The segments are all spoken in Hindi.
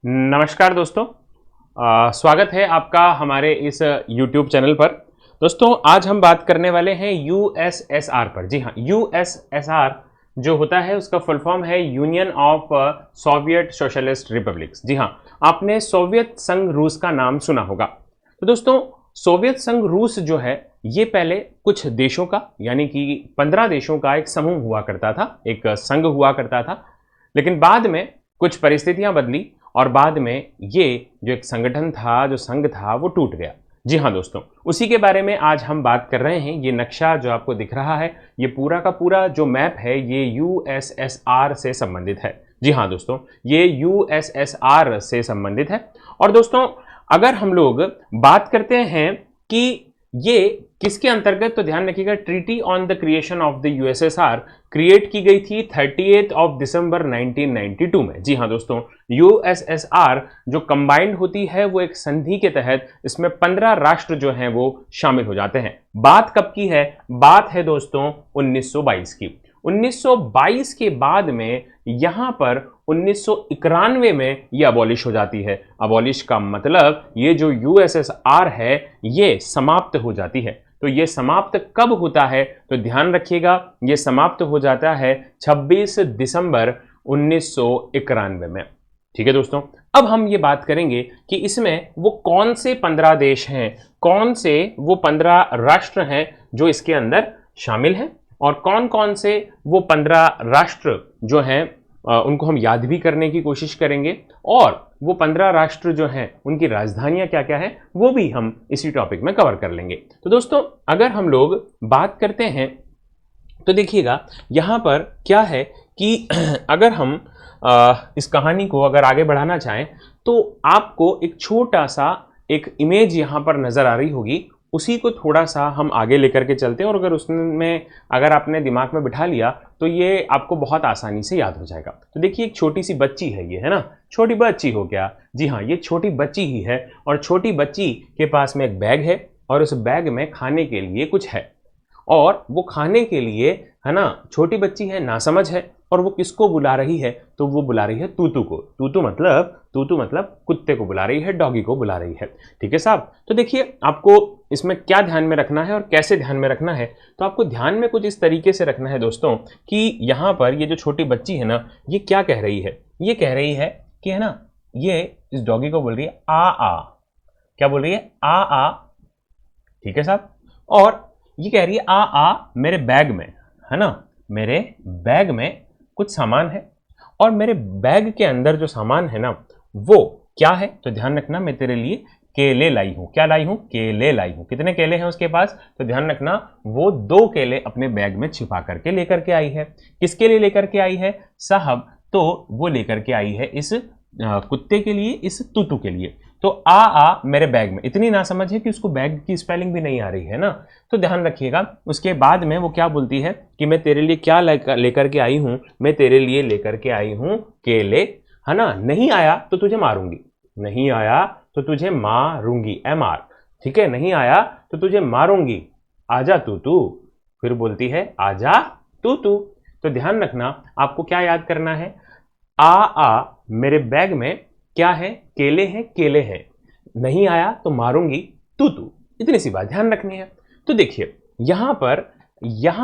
नमस्कार दोस्तों। स्वागत है आपका हमारे इस YouTube चैनल पर। दोस्तों आज हम बात करने वाले हैं यूएसएसआर पर। जी हाँ, यूएसएसआर जो होता है उसका फुल फॉर्म है Union of Soviet Socialist Republics. जी हाँ, आपने सोवियत संघ रूस का नाम सुना होगा। तो दोस्तों सोवियत संघ रूस जो है ये पहले कुछ देशों का यानी कि 15 देशों का एक समूह हुआ करता था, एक संघ हुआ करता था। लेकिन बाद में कुछ परिस्थितियां बदली और बाद में ये जो एक संगठन था, जो संघ था, वो टूट गया। जी हाँ दोस्तों, उसी के बारे में आज हम बात कर रहे हैं। ये नक्शा जो आपको दिख रहा है, ये पूरा का पूरा जो मैप है ये यूएसएसआर से संबंधित है। जी हाँ दोस्तों, ये यूएसएसआर से संबंधित है। और दोस्तों अगर हम लोग बात करते हैं कि ये किसके अंतर्गत, तो ध्यान रखिएगा, treaty on the creation of the USSR create की गई थी 30 दिसंबर 1992 में। जी हाँ दोस्तों, यूएसएसआर जो कंबाइंड होती है वो एक संधि के तहत, इसमें 15 राष्ट्र जो हैं वो शामिल हो जाते हैं। बात कब की है? बात है दोस्तों 1922 की। 1922 के बाद में यहां पर 1991 में ये अबॉलिश हो जाती है। अबॉलिश का मतलब ये जो यूएसएसआर है ये समाप्त हो जाती है। तो ये समाप्त कब होता है? तो ध्यान रखिएगा, ये समाप्त हो जाता है 26 दिसंबर 1991 में। ठीक है दोस्तों, अब हम ये बात करेंगे कि इसमें वो कौन से 15 देश हैं, कौन से वो 15 राष्ट्र हैं जो इसके अंदर शामिल हैं, और कौन कौन से वो 15 राष्ट्र जो हैं उनको हम याद भी करने की कोशिश करेंगे, और वो 15 राष्ट्र जो हैं उनकी राजधानियां क्या क्या हैं वो भी हम इसी टॉपिक में कवर कर लेंगे। तो दोस्तों अगर हम लोग बात करते हैं तो देखिएगा यहाँ पर क्या है कि अगर हम इस कहानी को अगर आगे बढ़ाना चाहें तो आपको एक छोटा सा एक इमेज यहाँ पर नज़र आ रही होगी, उसी को थोड़ा सा हम आगे लेकर के चलते हैं, और अगर उसमें अगर आपने दिमाग में बिठा लिया तो ये आपको बहुत आसानी से याद हो जाएगा। तो देखिए एक छोटी सी बच्ची है, ये है ना, छोटी बच्ची हो गया। जी हाँ, ये छोटी बच्ची ही है, और छोटी बच्ची के पास में एक बैग है, और उस बैग में खाने के लिए कुछ है, और वो खाने के लिए, है ना, छोटी बच्ची है, नासमझ है, और वो किसको बुला रही है? तो वो बुला रही है तूतू को। तूतू मतलब कुत्ते को बुला रही है, डॉगी को बुला रही है। ठीक है साहब। तो देखिए आपको इसमें क्या ध्यान में रखना है और कैसे ध्यान में रखना है, तो आपको ध्यान में कुछ इस तरीके से रखना है दोस्तों कि यहाँ पर ये जो छोटी बच्ची है ना, ये क्या कह रही है? ये कह रही है कि, है ना, ये इस डॉगी को बोल रही है आ आ। क्या बोल रही है? आ आ। ठीक है साहब। और ये कह रही है आ आ मेरे बैग में, है ना, मेरे बैग में कुछ सामान है, और मेरे बैग के अंदर जो सामान है ना वो क्या है? तो ध्यान रखना, मैं तेरे लिए केले लाई हूं। क्या लाई हूं? केले लाई हूं। कितने केले हैं उसके पास? तो ध्यान रखना, वो 2 केले अपने बैग में छिपा करके लेकर के आई है। किसके लिए लेकर के आई है साहब? तो वो लेकर के आई है इस कुत्ते के लिए, इस तूतू के लिए। तो आ मेरे बैग में, इतनी ना समझ है कि उसको बैग की स्पेलिंग भी नहीं आ रही है ना। तो ध्यान रखिएगा, उसके बाद में वो क्या बोलती है कि मैं तेरे लिए क्या लेकर के आई हूं? मैं तेरे लिए लेकर के आई हूं केले, है ना। नहीं आया तो तुझे मारूंगी, नहीं आया तो तुझे मारूंगी, MR। ठीक है, नहीं आया तो तुझे मारूंगी, आजा तू। फिर बोलती है आजा तू। तो ध्यान रखना, आपको क्या याद करना है? आ मेरे बैग में क्या है? केले हैं, केले हैं। नहीं आया तो मारूंगी तू। इतनी सी बात ध्यान रखनी है। तो देखिए यहां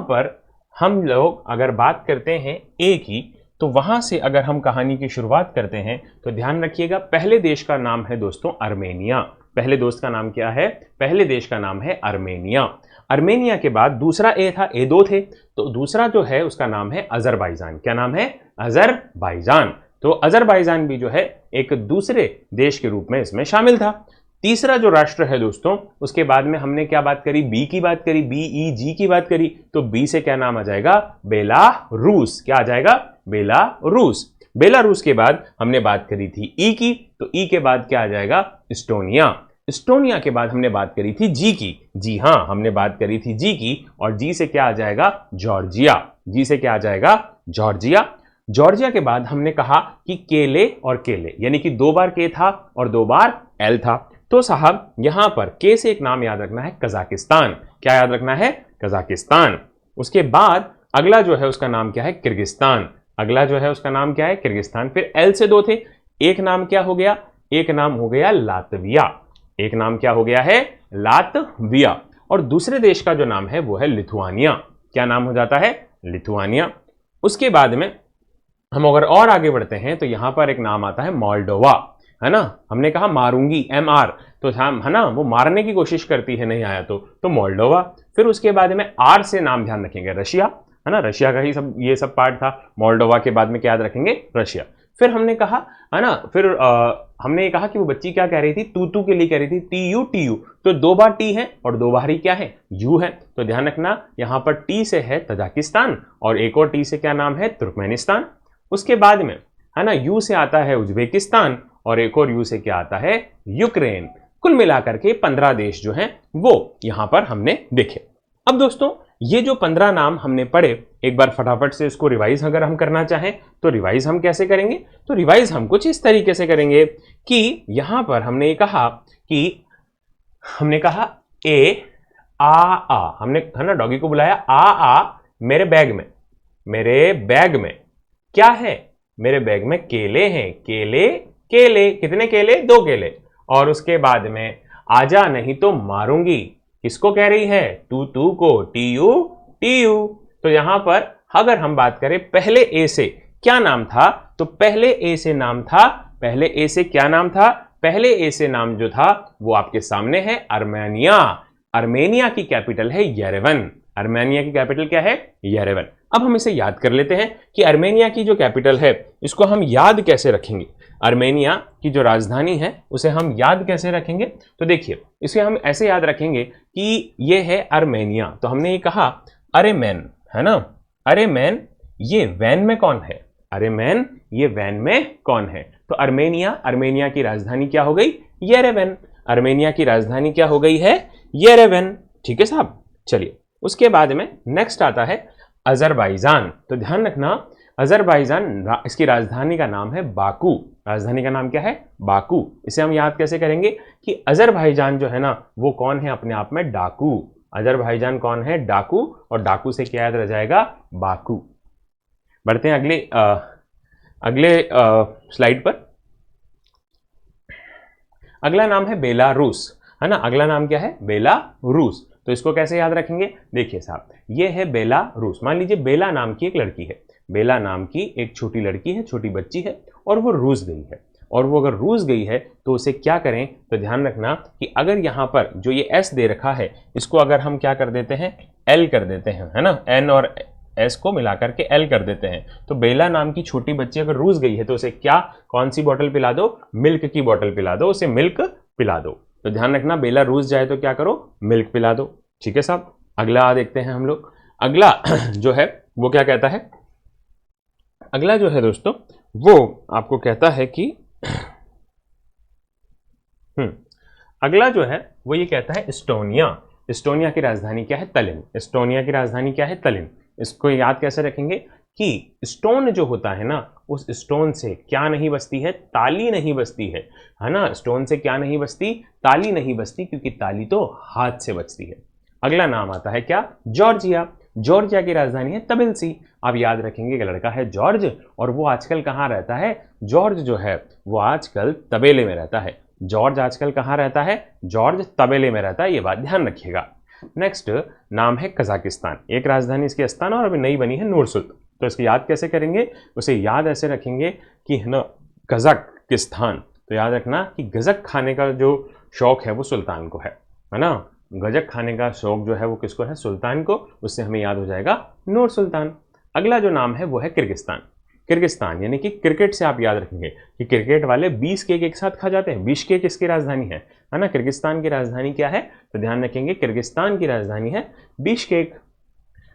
पर हम लोग अगर बात करते हैं ए की, तो वहां से अगर हम कहानी की शुरुआत करते हैं तो ध्यान रखिएगा, पहले देश का नाम है दोस्तों अर्मेनिया। पहले दोस्त का नाम क्या है? पहले देश का नाम है अर्मेनिया। अर्मेनिया के बाद दूसरा ए था, ए 2 थे, तो दूसरा जो है उसका नाम है अजरबैजान। क्या नाम है? अजरबैजान। तो अजरबैजान भी जो है एक दूसरे देश के रूप में इसमें शामिल था। तीसरा जो राष्ट्र है दोस्तों, उसके बाद में हमने क्या बात करी? बी की बात करी, BEG की बात करी। तो बी से क्या नाम आ जाएगा? बेलारूस। क्या आ जाएगा? बेलारूस। बेलारूस के बाद हमने बात करी थी ई की, तो ई के बाद क्या आ जाएगा? इस्टोनिया। इस्टोनिया के बाद हमने बात करी थी जी की। जी हां, हमने बात करी थी जी की, और जी से क्या आ जाएगा? जॉर्जिया। जी से क्या आ जाएगा? जॉर्जिया। जॉर्जिया के बाद हमने कहा कि केले और केले, यानी कि 2 बार के था और 2 बार एल था। तो साहब यहां पर के से एक नाम याद रखना है, कजाकिस्तान। क्या याद रखना है? कजाकिस्तान। उसके बाद अगला जो है उसका नाम क्या है? किर्गिस्तान। अगला जो है उसका नाम क्या है? किर्गिस्तान। फिर एल से 2 थे, एक नाम क्या हो गया, एक नाम हो गया लातविया, एक नाम क्या हो गया है, लातविया। और दूसरे देश का जो नाम है वो है लिथुआनिया। क्या नाम हो जाता है, लिथुआनिया। उसके बाद में हम अगर और आगे बढ़ते हैं तो यहां पर एक नाम आता है मोल्डोवा, है ना। हमने कहा मारूंगी, MR, तो हम, है ना, वो मारने की कोशिश करती है, नहीं आया तो मोल्डोवा। फिर उसके बाद में R से नाम ध्यान रखेंगे, रशिया, है ना, रशिया का ही सब ये सब पार्ट था। मोल्डोवा के बाद में क्या याद रखेंगे, रशिया। फिर हमने कहा, है ना, फिर हमने ये कहा कि वो बच्ची क्या कह रही थी, तू के लिए कह रही थी, TU, तो 2 बार टी है और 2 बार ही क्या है, यू है। तो ध्यान रखना यहां पर टी से है तजाकिस्तान और एक और टी से क्या नाम है, तुर्कमेनिस्तान। उसके बाद में, है ना, यू से आता है उज्बेकिस्तान और एक और यू से क्या आता है, यूक्रेन। कुल मिलाकर के 15 देश जो हैं वो यहां पर हमने देखे। अब दोस्तों ये जो 15 नाम हमने पढ़े, एक बार फटाफट से इसको रिवाइज अगर हम करना चाहें तो रिवाइज हम कैसे करेंगे, तो रिवाइज हम कुछ इस तरीके से करेंगे कि यहां पर हमने कहा कि हमने कहा ए आ, हमने, है ना, डॉगी को बुलाया, आ मेरे बैग में, मेरे बैग में क्या है, मेरे बैग में केले हैं, केले, केले, कितने केले, 2 केले। और उसके बाद में आजा नहीं तो मारूंगी, किसको कह रही है, तू को, TU। तो यहां पर अगर हम बात करें पहले ए से क्या नाम था, तो पहले ए से नाम था, पहले ए से क्या नाम था, पहले ए से नाम जो था वो आपके सामने है, अर्मेनिया। अर्मेनिया की कैपिटल है येरेवन, अर्मेनिया की कैपिटल क्या है, येरेवन। अब हम इसे याद कर लेते हैं कि अर्मेनिया की जो कैपिटल है इसको हम याद कैसे रखेंगे, अर्मेनिया की जो राजधानी है उसे हम याद कैसे रखेंगे। तो देखिए इसे हम ऐसे याद रखेंगे कि ये है अर्मेनिया, तो हमने ये कहा अरे मैन, है ना, अरे मैन, ये वैन में कौन है, अरे मैन, ये वैन में कौन है। तो अर्मेनिया, अर्मेनिया की राजधानी क्या हो गई, येरेवन, अर्मेनिया की राजधानी क्या हो गई है, येरेवन। ठीक है साहब, चलिए उसके बाद में नेक्स्ट आता है अजरबैजान। तो ध्यान रखना अजरबैजान, इसकी राजधानी का नाम है बाकू, राजधानी का नाम क्या है, बाकू। इसे हम याद कैसे करेंगे कि अजरबैजान जो है ना वो कौन है, अपने आप में डाकू, अजरबैजान कौन है, डाकू, और डाकू से क्या याद रह जाएगा, बाकू। बढ़ते हैं अगले स्लाइड पर। अगला नाम है बेलारूस, है ना, अगला नाम क्या है, बेलारूस। तो इसको कैसे याद रखेंगे, देखिए साहब, ये है बेलारूस। मान लीजिए बेला नाम की एक लड़की है, बेला नाम की एक छोटी लड़की है, छोटी बच्ची है, और वो रूस गई है। और वो अगर रूस गई है तो उसे क्या करें, तो ध्यान रखना कि अगर यहाँ पर जो ये एस दे रखा है इसको अगर हम क्या कर देते हैं, एल कर देते हैं, है ना, एन और एस को मिलाकर के एल कर देते हैं। तो बेला नाम की छोटी बच्ची अगर रूस गई है तो उसे क्या, कौन सी बोतल पिला दो, मिल्क की बोतल पिला दो, उसे मिल्क पिला दो। तो ध्यान रखना बेला रूस जाए तो क्या करो, मिल्क पिला दो। ठीक है साहब, अगला देखते हैं हम लोग। अगला जो है वो क्या कहता है, अगला जो है दोस्तों वो आपको कहता है कि अगला जो है वो ये कहता है एस्टोनिया। एस्टोनिया की राजधानी क्या है, तलिन। एस्टोनिया की राजधानी क्या है, तलिन। इसको याद कैसे रखेंगे कि स्टोन जो होता है ना, उस स्टोन से क्या नहीं बचती है, ताली नहीं बचती है ना, स्टोन से क्या नहीं बचती, ताली नहीं बचती, क्योंकि ताली तो हाथ से बचती है। अगला नाम आता है क्या, जॉर्जिया। जॉर्जिया की राजधानी है तबिलसी। आप याद रखेंगे कि लड़का है जॉर्ज और वो आजकल कहाँ रहता है, जॉर्ज जो है वो आजकल तबेले में रहता है। जॉर्ज आजकल कहाँ रहता है, जॉर्ज तबेले में रहता है, ये बात ध्यान रखिएगा। नेक्स्ट नाम है कजाकिस्तान। एक राजधानी इसकी अस्ताना और अभी नई बनी है नूर सुल्तान। तो इसकी याद कैसे करेंगे, उसे याद ऐसे रखेंगे कि है ना कजाकिस्तान। तो याद रखना कि गजक खाने का जो शौक है वो सुल्तान को है ना, गजक खाने का शौक जो है वो किसको है, सुल्तान को। उससे हमें याद हो जाएगा नूर सुल्तान। अगला जो नाम है वो है किर्गिस्तान। किर्गिस्तान यानी कि क्रिकेट से आप याद रखेंगे कि क्रिकेट वाले 20 केक एक साथ खा जाते हैं। बिश्केक किसकी राजधानी है ना, किर्गिस्तान की राजधानी क्या है, तो ध्यान रखेंगे किर्गिस्तान की राजधानी है बिश्केक।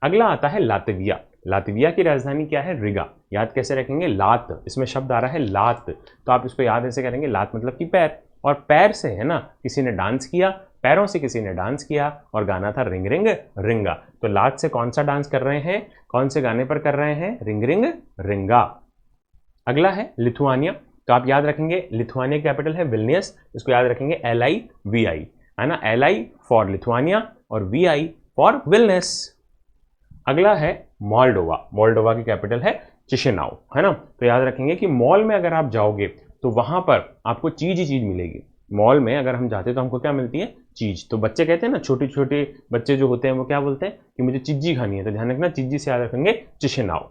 अगला आता है लातविया। लातविया की राजधानी क्या है, रिगा। याद कैसे रखेंगे, लात, इसमें शब्द आ रहा है लात, तो आप इसको याद ऐसे करेंगे, लात मतलब कि पैर, और पैर से है ना किसी ने डांस किया, पैरों से किसी ने डांस किया और गाना था रिंग रिंग रिंगा। तो लात से कौन सा डांस कर रहे हैं, कौन से गाने पर कर रहे हैं, रिंग रिंग रिंगा। अगला है लिथुआनिया। तो आप याद रखेंगे लिथुआनिया कैपिटल है विल्नियस, इसको याद रखेंगे LIVI, है ना, LI फॉर लिथुआनिया और VI फॉर विल्नियस। अगला है मोल्डोवा। मोल्डोवा की कैपिटल है चिशिनाउ, है ना। तो याद रखेंगे कि मॉल में अगर आप जाओगे तो वहाँ पर आपको चीज़ ही चीज़ मिलेगी। मॉल में अगर हम जाते हैं तो हमको क्या मिलती है? चीज़। तो बच्चे कहते हैं ना, छोटे छोटे बच्चे जो होते हैं वो क्या बोलते हैं कि मुझे चिज्जी खानी है, तो ध्यान रखना चिज्जी से याद रखेंगे चिशेनाव।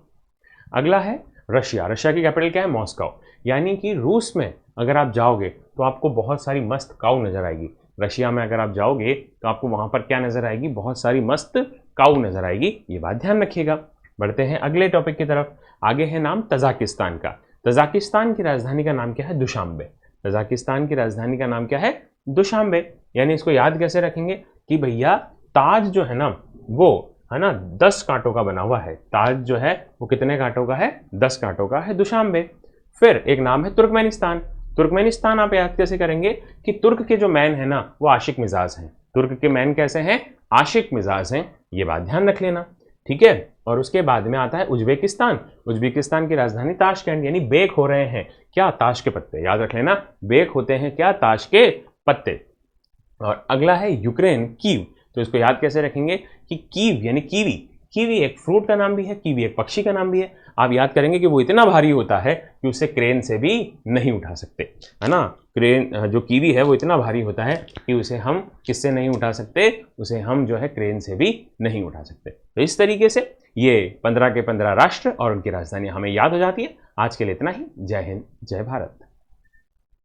अगला है रशिया। रशिया की कैपिटल क्या है? मॉस्को। यानी कि रूस में अगर आप जाओगे तो आपको बहुत सारी मस्त काऊ नज़र आएगी। रशिया में अगर आप जाओगे तो आपको वहाँ पर क्या नज़र आएगी? बहुत सारी मस्त काऊ नज़र आएगी। ये बात ध्यान रखिएगा। बढ़ते हैं अगले टॉपिक की तरफ। आगे है नाम तजाकिस्तान का। तजाकिस्तान की राजधानी का नाम क्या है? दुशांबे। तजाकिस्तान की राजधानी का नाम क्या है? दुशांबे। यानी इसको याद कैसे रखेंगे कि भैया ताज जो है ना वो है ना 10 कांटों का बना हुआ है। ताज जो है वो कितने कांटों का है? 10 कांटों का है, दुशांबे। फिर एक नाम है तुर्कमेनिस्तान। तुर्कमेनिस्तान आप याद कैसे करेंगे कि तुर्क के जो मैन है ना वो आशिक मिजाज हैं। तुर्क के मैन कैसे हैं? आशिक मिजाज हैं। ये बात ध्यान रख लेना, ठीक है। और उसके बाद में आता है उज्बेकिस्तान। उज्बेकिस्तान की राजधानी ताशकंद। यानी बेक हो रहे हैं क्या? ताश के पत्ते। याद रख लेना, बेक होते हैं क्या? ताश के पत्ते। और अगला है यूक्रेन, कीव। तो इसको याद कैसे रखेंगे कि कीव यानी कीवी। कीवी एक फ्रूट का नाम भी है, कीवी एक पक्षी का नाम भी है। आप याद करेंगे कि वो इतना भारी होता है कि उसे क्रेन से भी नहीं उठा सकते, है ना। क्रेन जो कीवी है वो इतना भारी होता है कि उसे हम किससे नहीं उठा सकते? उसे हम जो है क्रेन से भी नहीं उठा सकते। तो इस तरीके से ये 15 के 15 राष्ट्र और उनकी राजधानी हमें याद हो जाती है। आज के लिए इतना ही। जय हिंद, जय भारत।